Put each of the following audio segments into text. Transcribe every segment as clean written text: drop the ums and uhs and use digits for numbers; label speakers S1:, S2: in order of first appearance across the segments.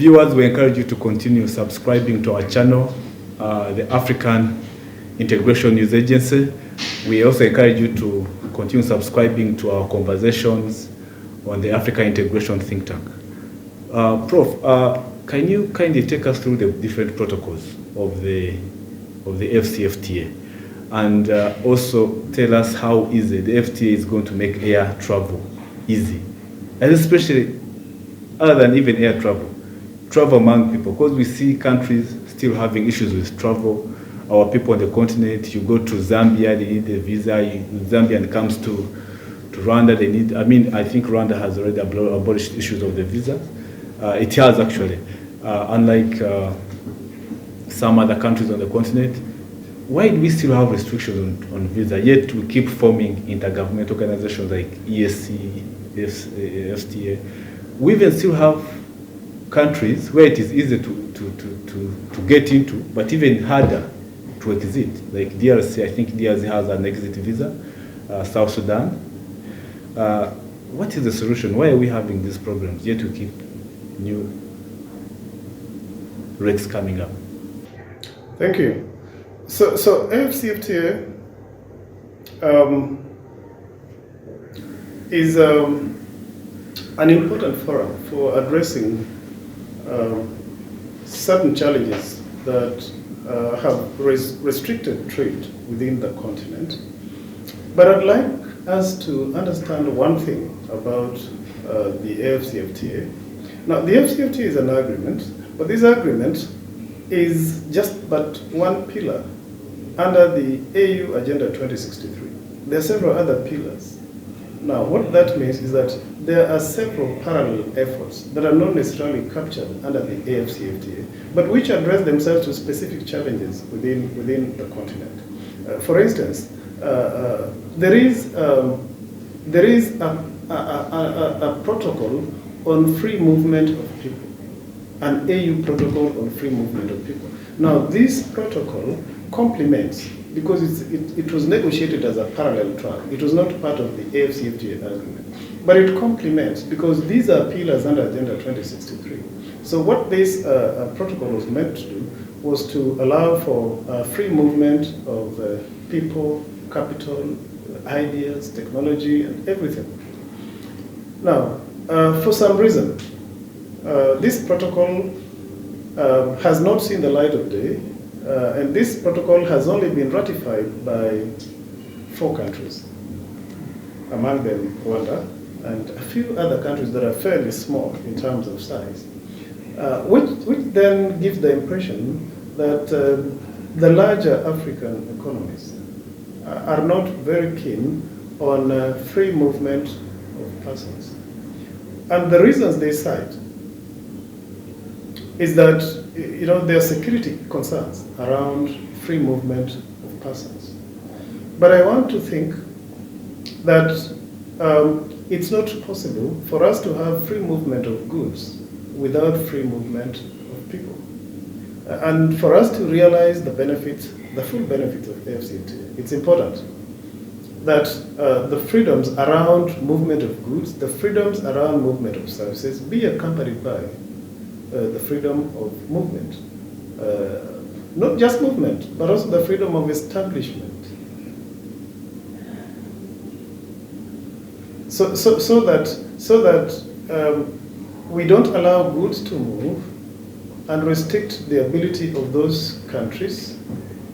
S1: viewers, we encourage you to continue subscribing to our channel, the African Integration News Agency. We also encourage you to continue subscribing to our conversations on the African Integration Think Tank. Prof, can you kindly take us through the different protocols of the AfCFTA, and also tell us how easy the FTA is going to make air travel easy, and especially other than even air travel among people, because we see countries still having issues with travel. Our people on the continent, you go to Zambia, they need a visa. Zambian comes to Rwanda, they need, I think Rwanda has already abolished issues of the visa. It has actually, unlike some other countries on the continent. Why do we still have restrictions on visa, yet we keep forming intergovernmental organizations like ESC, FTA? We even still have countries where it is easy to get into, but even harder to exit, like DRC. I think DRC has an exit visa, South Sudan. What is the solution? Why are we having these problems, yet we keep new regs coming up?
S2: Thank you. So AfCFTA is an important forum for addressing certain challenges that have restricted trade within the continent. But I'd like us to understand one thing about the AfCFTA. Now, the AfCFTA is an agreement, but this agreement is just but one pillar under the AU Agenda 2063. There are several other pillars. Now, what that means is that there are several parallel efforts that are not necessarily captured under the AfCFTA, but which address themselves to specific challenges within the continent. For instance, there is a protocol on free movement of people, an AU protocol on free movement of people. Now, this protocol complements, because it was negotiated as a parallel track. It was not part of the AfCFTA agreement, but it complements, because these are pillars under Agenda 2063. So what this protocol was meant to do was to allow for free movement of people, capital, ideas, technology, and everything. Now, for some reason, this protocol has not seen the light of day, and this protocol has only been ratified by 4 countries, among them Rwanda, and a few other countries that are fairly small in terms of size, which then gives the impression that the larger African economies are not very keen on free movement of persons. And the reasons they cite is that there are security concerns around free movement of persons. But I want to think that it's not possible for us to have free movement of goods without free movement of people. And for us to realize the benefits, the full benefits of AfCFTA, it's important that the freedoms around movement of goods, the freedoms around movement of services be accompanied by the freedom of movement. Not just movement, but also the freedom of establishment. So that we don't allow goods to move and restrict the ability of those countries.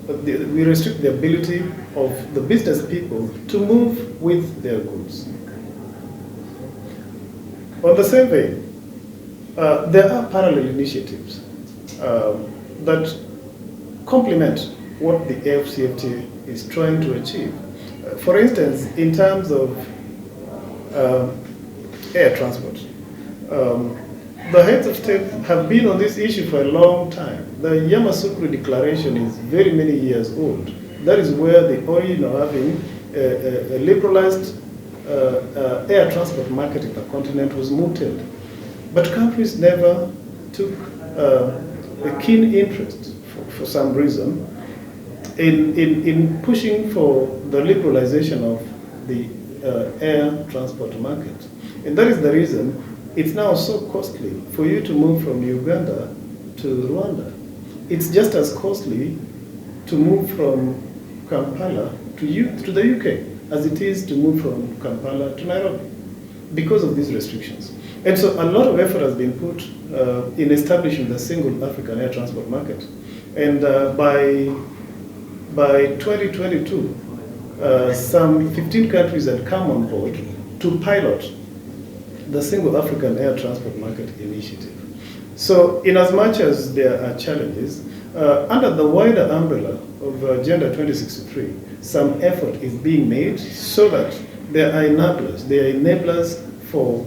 S2: We restrict the ability of the business people to move with their goods. On the same vein, there are parallel initiatives that complement what the AfCFTA is trying to achieve. For instance, in terms of air transport, the heads of state have been on this issue for a long time. The Yamoussoukro Declaration is very many years old. That is where the origin of having a liberalized air transport market in the continent was mooted. But countries never took a keen interest, for some reason, in pushing for the liberalization of the air transport market. And that is the reason it's now so costly for you to move from Uganda to Rwanda. It's just as costly to move from Kampala to the UK as it is to move from Kampala to Nairobi because of these restrictions. And so a lot of effort has been put in establishing the single African air transport market. And by 2022, some 15 countries had come on board to pilot the single African air transport market initiative. So in as much as there are challenges, under the wider umbrella of Agenda 2063, some effort is being made so that there are enablers for,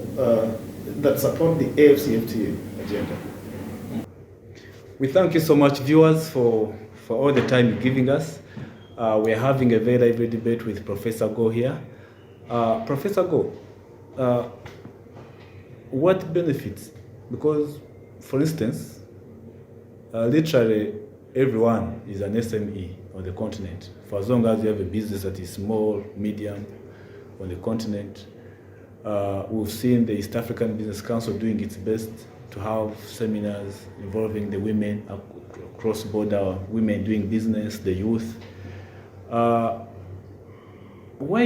S2: that support the AfCFTA agenda.
S1: We thank you so much, viewers, for all the time you're giving us. We're having a very lively debate with Professor Go here. Professor Go, what benefits? Because, for instance, literally everyone is an SME on the continent, for as long as you have a business that is small, medium on the continent. We've seen the East African Business Council doing its best to have seminars involving the women, cross-border women doing business, the youth. Why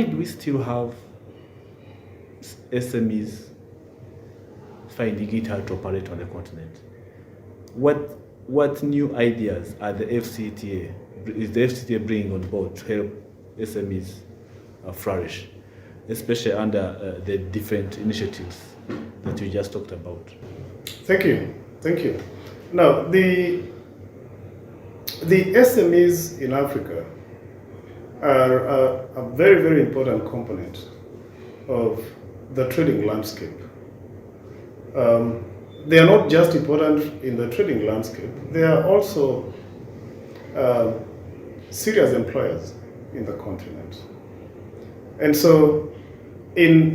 S1: do we still have SMEs finding it hard to operate on the continent? What new ideas are is the AfCFTA bringing on board to help SMEs flourish, especially under the different initiatives that we just talked about?
S2: Thank you. Now, the SMEs in Africa are a very, very important component of the trading landscape. They are not just important in the trading landscape, they are also serious employers in the continent. And so in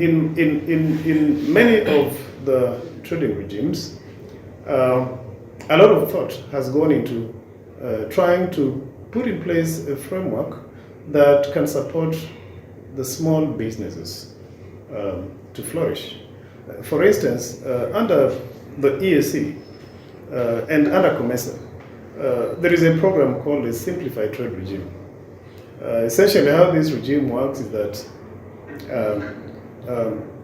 S2: many of the trading regimes, a lot of thought has gone into trying to put in place a framework that can support the small businesses to flourish. For instance, under the EAC and under COMESA, there is a program called the Simplified Trade Regime. Essentially, how this regime works is that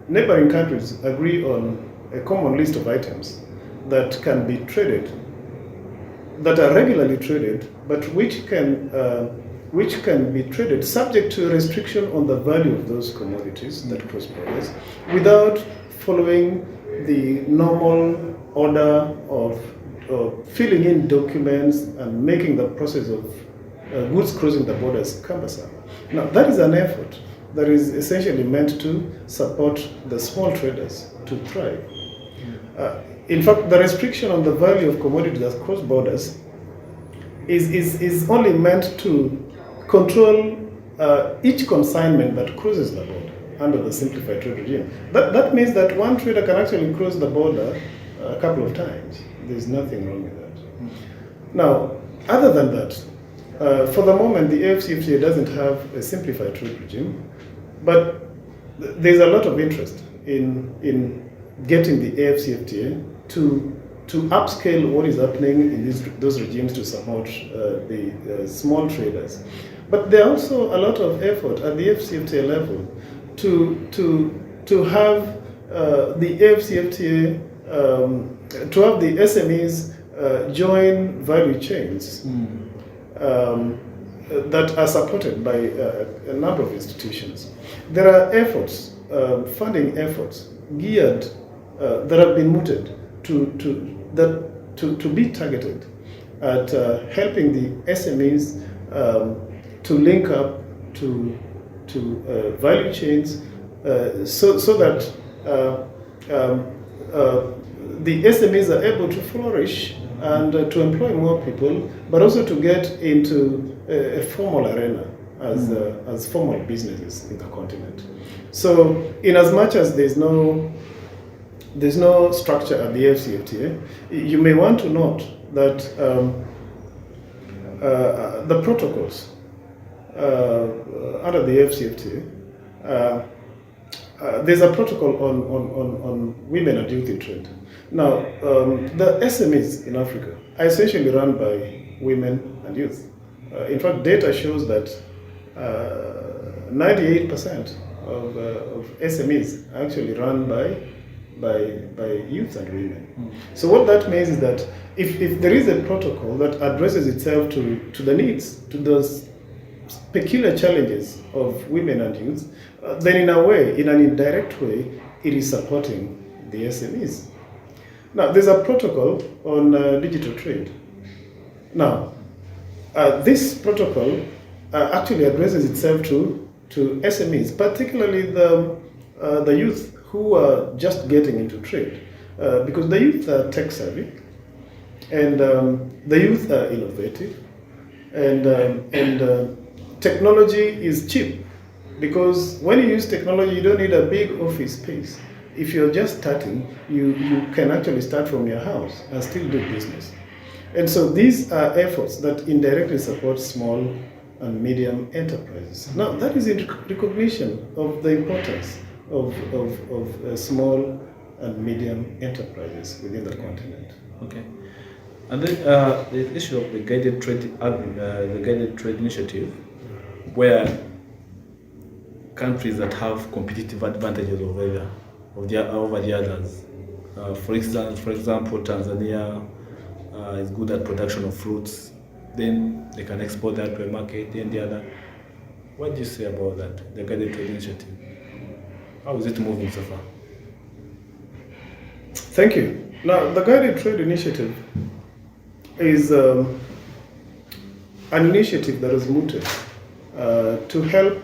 S2: neighboring countries agree on a common list of items that can be traded, that are regularly traded, but which can be traded subject to a restriction on the value of those commodities that cross borders, without following the normal order of filling in documents and making the process of goods crossing the borders cumbersome. Now, that is an effort that is essentially meant to support the small traders to thrive. In fact, the restriction on the value of commodities that cross borders is only meant to control each consignment that crosses the border under the simplified trade regime. That means that one trader can actually cross the border a couple of times. There's nothing wrong with that. Now, other than that, for the moment, the AfCFTA doesn't have a simplified trade regime, but there's a lot of interest in getting the AfCFTA to upscale what is happening in those regimes to support the small traders. But there are also a lot of effort at the AfCFTA level to have the AfCFTA, to have the SMEs join value chains that are supported by a number of institutions. There are efforts, funding efforts, geared that have been mooted to be targeted at helping the SMEs to link up to value chains, so that the SMEs are able to flourish and to employ more people, but also to get into a formal arena as formal businesses in the continent. So, in as much as there's no structure at the AfCFTA, you may want to note that the protocols under the AfCFTA there's a protocol on women and youth in trade. Now, the SMEs in Africa are essentially run by women and youth. In fact, data shows that 98% of SMEs are actually run by youth and women. So what that means is that if there is a protocol that addresses itself to the needs, to those peculiar challenges of women and youth, then in a way, in an indirect way, it is supporting the SMEs. Now, there's a protocol on digital trade. Now, this protocol actually addresses itself to SMEs, particularly the youth who are just getting into trade, because the youth are tech savvy, and the youth are innovative, and technology is cheap, because when you use technology, you don't need a big office space. If you're just starting, you can actually start from your house and still do business. And so these are efforts that indirectly support small and medium enterprises. Now, that is in recognition of the importance of small and medium enterprises within the continent.
S1: Okay. And then the issue of the guided trade initiative, where countries that have competitive advantages over the others. For example, Tanzania is good at production of fruits. Then they can export that to a market. Then the other. What do you say about that? The guided trade initiative. How is it moving so far?
S2: Thank you. Now, the guided trade initiative is an initiative that is mooted to help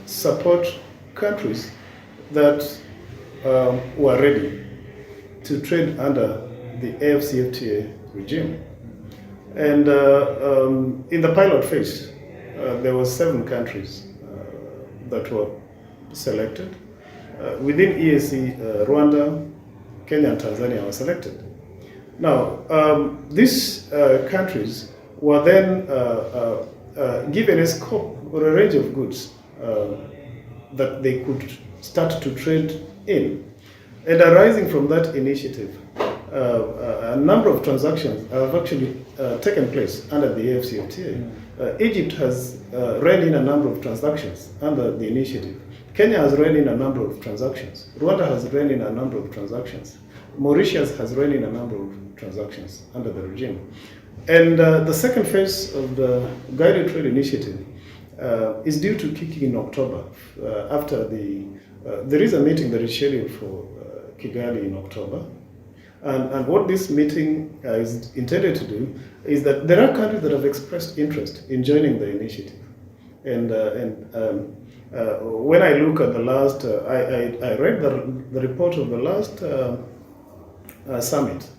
S2: support countries that were ready to trade under the AfCFTA regime. And in the pilot phase, there were 7 countries that were selected. Within EAC, Rwanda, Kenya, and Tanzania were selected. Now, these countries were then given a scope or a range of goods that they could start to trade in. And arising from that initiative, a number of transactions have actually taken place under the AfCFTA. Egypt has read in a number of transactions under the initiative. Kenya has read in a number of transactions. Rwanda has read in a number of transactions. Mauritius has read in a number of transactions under the regime. And the second phase of the guided trade initiative is due to kick in October. After there is a meeting that is scheduled for Kigali in October. And what this meeting is intended to do is that there are countries that have expressed interest in joining the initiative. And when I look at the last, I read the report of the last summit.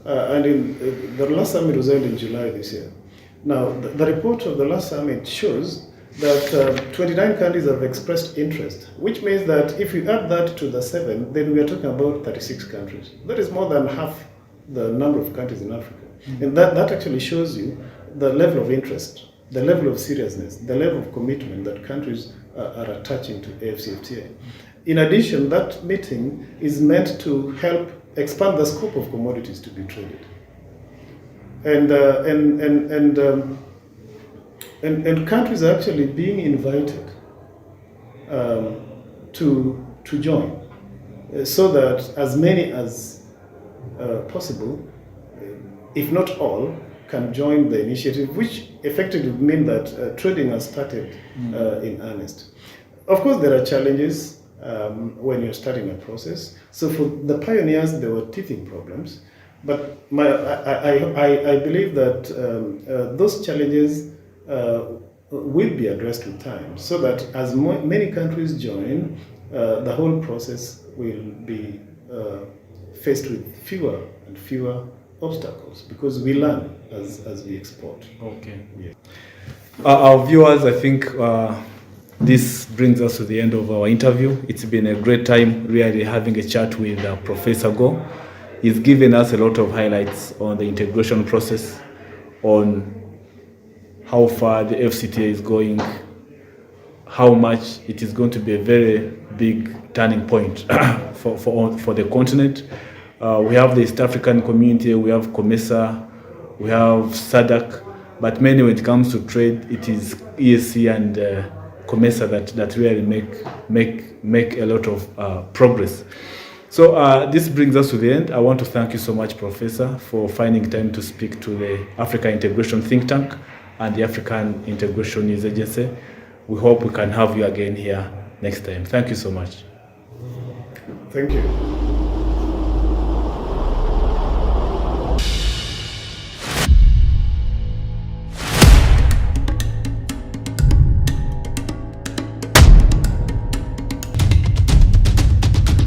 S2: And the last summit was held in July this year. Now, the report of the last summit shows that 29 countries have expressed interest, which means that if you add that to the 7, then we are talking about 36 countries. That is more than half the number of countries in Africa. And that actually shows you the level of interest, the level of seriousness, the level of commitment that countries are attaching to AfCFTA. In addition, that meeting is meant to help expand the scope of commodities to be traded. And countries are actually being invited to join, so that as many as possible, if not all, can join the initiative, which effectively would mean that trading has started in earnest. Of course, there are challenges when you're starting a process. So for the pioneers, there were teething problems. But I believe that those challenges will be addressed with time, so that as many countries join, the whole process will be faced with fewer and fewer obstacles, because we learn as we export.
S1: Okay. Yeah. Our viewers, I think this brings us to the end of our interview. It's been a great time really having a chat with Professor Go. He's given us a lot of highlights on the integration process, on how far the AfCFTA is going, how much it is going to be a very big turning point for the continent. We have the East African community, we have COMESA, we have SADC, but mainly when it comes to trade, it is EAC and COMESA that really make a lot of progress. So this brings us to the end. I want to thank you so much, Professor, for finding time to speak to the Africa Integration Think Tank and the African Integration News Agency. We hope we can have you again here next time. Thank you so much.
S2: Thank you.